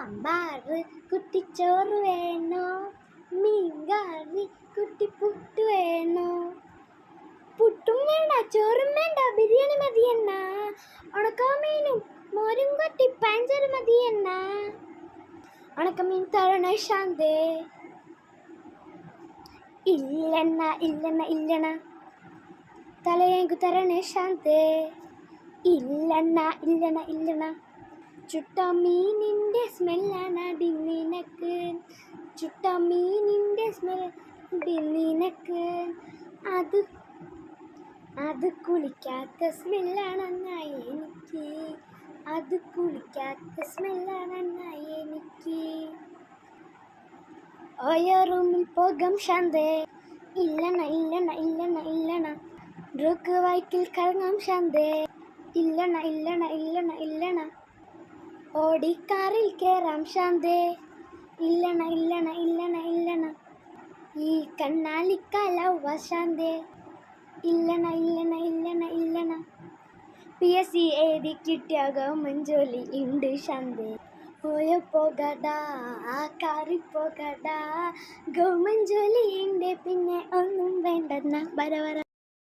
സാമ്പാർ കുട്ടിച്ചോറ് വേണോ, മീൻകറി കുട്ടിപ്പുട്ട് വേണോ? പുട്ടും വേണ്ട, ചോറും വേണ്ട, ബിരിയാണി മതി എന്ന. ഉണക്കമീനും മോരും കൊട്ടി പഞ്ചർ മതി എന്ന. ഉണക്കമീൻ തരണ ശാന്തേ. ഇല്ലെണ്ണ ഇല്ലെണ്ണ ഇല്ലെണ്ണ തലയേങ്കു തരണ ശാന്തേ. ഇല്ലെണ്ണ ഇല്ലെണ്ണ ഇല്ലെണ്ണ ചുട്ട മീനിൻ്റെ സ്മെല്ലാണടി നിനക്ക്. ചുട്ട മീനിൻ്റെ സ്മെല്ലടി നിനക്ക്. അത് അത് കുളിക്കാത്ത സ്മെല്ലാണെന്നായി എനിക്ക്. അത് കുളിക്കാത്ത സ്മെല്ലാണെന്നായി എനിക്ക്. ഓയോ റൂമിൽ പോകാം ശാന്തേ. ഇല്ലെണ്ണ ഇല്ലെണ്ണ ഇല്ലെണ്ണ ഇല്ലെണ്ണ ഡ്രഗ് വൈക്കിൽ കറങ്ങാം ശാന്തേ. ഇല്ലെണ്ണ ഇല്ലെണ്ണ ഇല്ലെണ്ണ ഇല്ലെണ്ണ ഓടിക്കാറിൽ കയറാം ശാന്തേ. ഇല്ലെണ്ണ ഇല്ലെണ്ണ ഇല്ലെണ്ണ ഇല്ലെണ്ണ ഈ കണ്ണാലിക്കാലവ ശാന്തേ. ഇല്ലെണ്ണ ഇല്ലെണ്ണ ഇല്ലെണ്ണ ഇല്ലെണ്ണ PSC എഴുതി കിട്ടിയ ഗവൺമെന്റ് ജോലി ഉണ്ട് ശാന്തേ. പോയോ പോകടാ കാറി പോകടാ, ഗവൺമെന്റ് ജോലി ഉണ്ട്, പിന്നെ ഒന്നും വേണ്ടെന്ന. വര വര